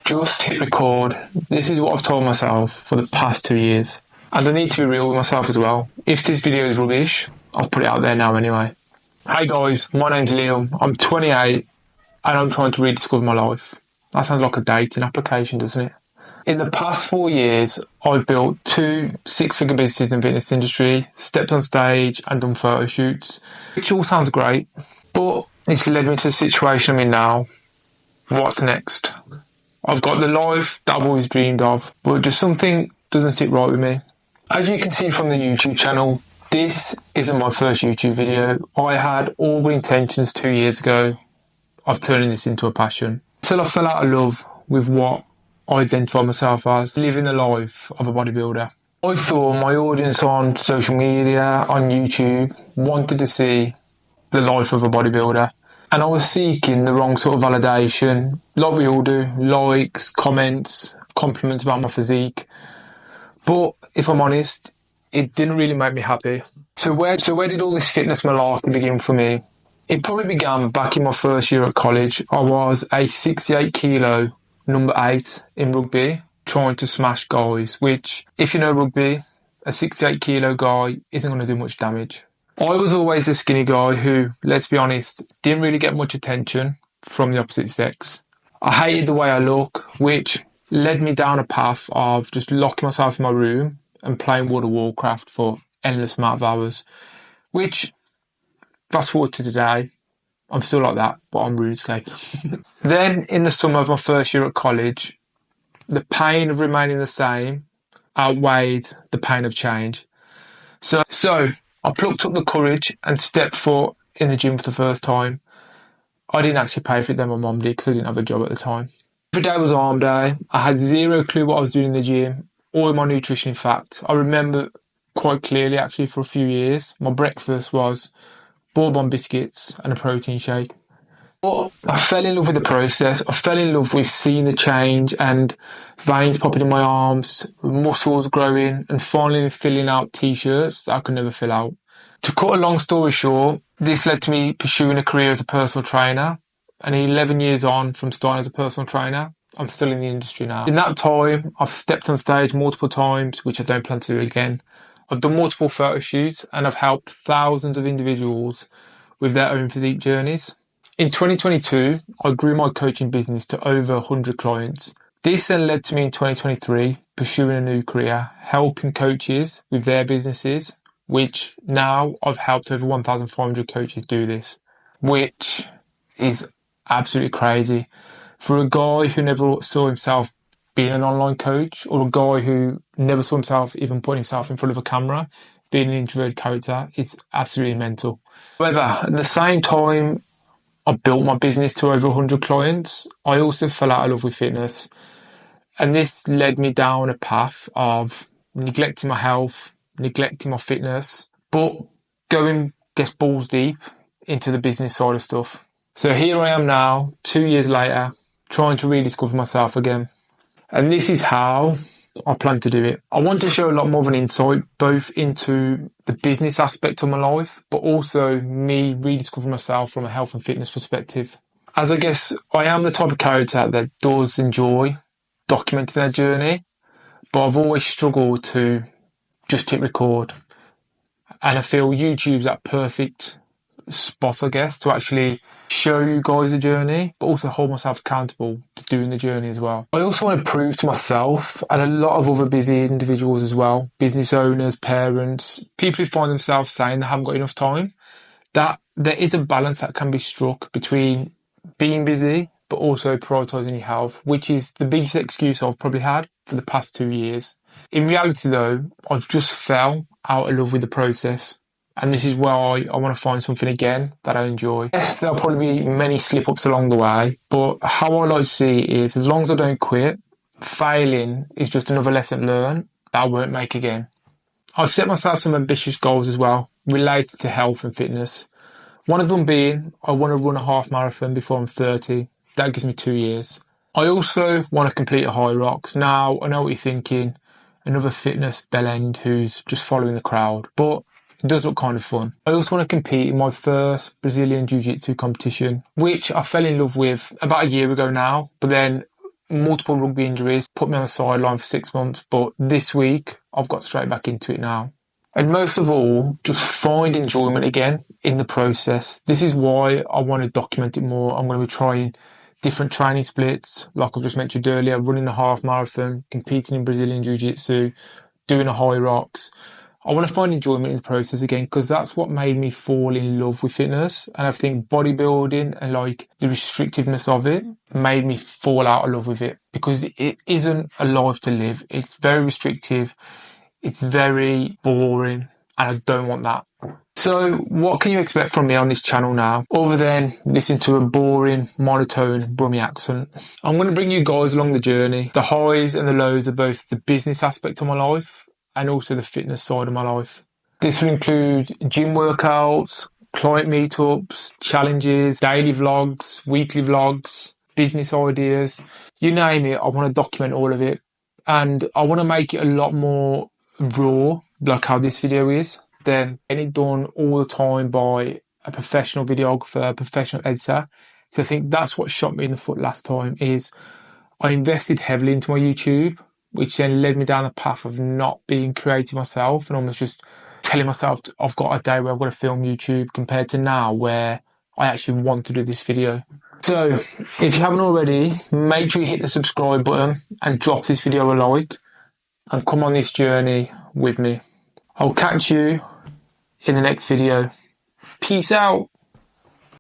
Just hit record. This is what I've told myself for the past 2 years. And I need to be real with myself as well. If this video is rubbish, I'll put it out there now anyway. Hey guys, my name's Liam. I'm 28 and I'm trying to rediscover my life. That sounds like a dating application, doesn't it? In the past 4 years, I've built 2 six-figure businesses in the fitness industry, stepped on stage and done photo shoots, which all sounds great. But it's led me to the situation I'm in now. What's next? I've got the life that I've always dreamed of, but just something doesn't sit right with me. As you can see from the YouTube channel, this isn't my first YouTube video. I had all good intentions 2 years ago of turning this into a passion. Till I fell out of love with what I identify myself as, living the life of a bodybuilder. I thought my audience on social media, on YouTube, wanted to see the life of a bodybuilder. And I was seeking the wrong sort of validation, like we all do, likes, comments, compliments about my physique. But if I'm honest, it didn't really make me happy. So where did all this fitness malarkey begin for me? It probably began back in my first year at college. I was a 68 kilo number 8 in rugby, trying to smash guys, which, if you know rugby, a 68 kilo guy isn't going to do much damage. I was always a skinny guy who, let's be honest, didn't really get much attention from the opposite sex. I hated the way I look, which led me down a path of just locking myself in my room and playing World of Warcraft for endless amount of hours, which, fast forward to today, I'm still like that, but on RuneScape. Then, in the summer of my first year at college, the pain of remaining the same outweighed the pain of change. So I plucked up the courage and stepped foot in the gym for the first time. I didn't actually pay for it then, my mum did, because I didn't have a job at the time. Every day was arm day. I had zero clue what I was doing in the gym, or my nutrition, in fact. I remember quite clearly, actually, for a few years, my breakfast was bourbon biscuits and a protein shake. But I fell in love with the process. I fell in love with seeing the change and veins popping in my arms, muscles growing, and finally filling out t-shirts that I could never fill out. To cut a long story short, this led to me pursuing a career as a personal trainer. And 11 years on from starting as a personal trainer, I'm still in the industry now. In that time, I've stepped on stage multiple times, which I don't plan to do again. I've done multiple photo shoots and I've helped thousands of individuals with their own physique journeys. In 2022, I grew my coaching business to over 100 clients. This then led to me in 2023 pursuing a new career, helping coaches with their businesses, which now I've helped over 1,500 coaches do this, which is absolutely crazy. For a guy who never saw himself being an online coach, or a guy who never saw himself even putting himself in front of a camera, being an introverted character, it's absolutely mental. However, at the same time I built my business to over 100 clients, I also fell out of love with fitness. And this led me down a path of neglecting my health, neglecting my fitness, but going, guess, balls deep into the business side of stuff. So here I am now, 2 years later, trying to rediscover myself again. And this is how I plan to do it. I want to show a lot more of an insight, both into the business aspect of my life, but also me rediscovering myself from a health and fitness perspective. As I guess I am the type of character that does enjoy documenting their journey, but I've always struggled to just hit record. And I feel YouTube's that perfect spot, I guess, to actually show you guys the journey, but also hold myself accountable to doing the journey as well. I also want to prove to myself and a lot of other busy individuals as well, business owners, parents, people who find themselves saying they haven't got enough time, that there is a balance that can be struck between being busy but also prioritising your health, which is the biggest excuse I've probably had for the past 2 years. In reality though, I've just fell out of love with the process. And this is where I want to find something again that I enjoy. Yes, there'll probably be many slip-ups along the way, but how I like to see it is, as long as I don't quit, failing is just another lesson learned that I won't make again. I've set myself some ambitious goals as well, related to health and fitness. One of them being, I want to run a half marathon before I'm 30. That gives me 2 years. I also want to complete a high rocks. Now, I know what you're thinking, another fitness bellend who's just following the crowd, but it does look kind of fun. I also want to compete in my first Brazilian Jiu-Jitsu competition, which I fell in love with about a year ago now, but then multiple rugby injuries, put me on the sideline for 6 months, but this week I've got straight back into it now. And most of all, just find enjoyment again in the process. This is why I want to document it more. I'm going to be trying different training splits, like I've just mentioned earlier, running a half marathon, competing in Brazilian Jiu-Jitsu, doing a high rocks. I want to find enjoyment in the process again, because that's what made me fall in love with fitness. And I think bodybuilding and like the restrictiveness of it made me fall out of love with it, because it isn't a life to live. It's very restrictive. It's very boring, and I don't want that. So what can you expect from me on this channel now, other than listen to a boring, monotone, Brummie accent? I'm going to bring you guys along the journey, the highs and the lows of both the business aspect of my life and also the fitness side of my life. This will include gym workouts, client meetups, challenges, daily vlogs, weekly vlogs, business ideas, you name it. I want to document all of it, and I want to make it a lot more raw, like how this video is, than getting it done all the time by a professional videographer, a professional editor. So I think that's what shot me in the foot last time, is I invested heavily into my YouTube, which then led me down a path of not being creative myself and almost just telling myself I've got a day where I've got to film YouTube, compared to now where I actually want to do this video. So if you haven't already, make sure you hit the subscribe button and drop this video a like, and come on this journey with me. I'll catch you in the next video. Peace out.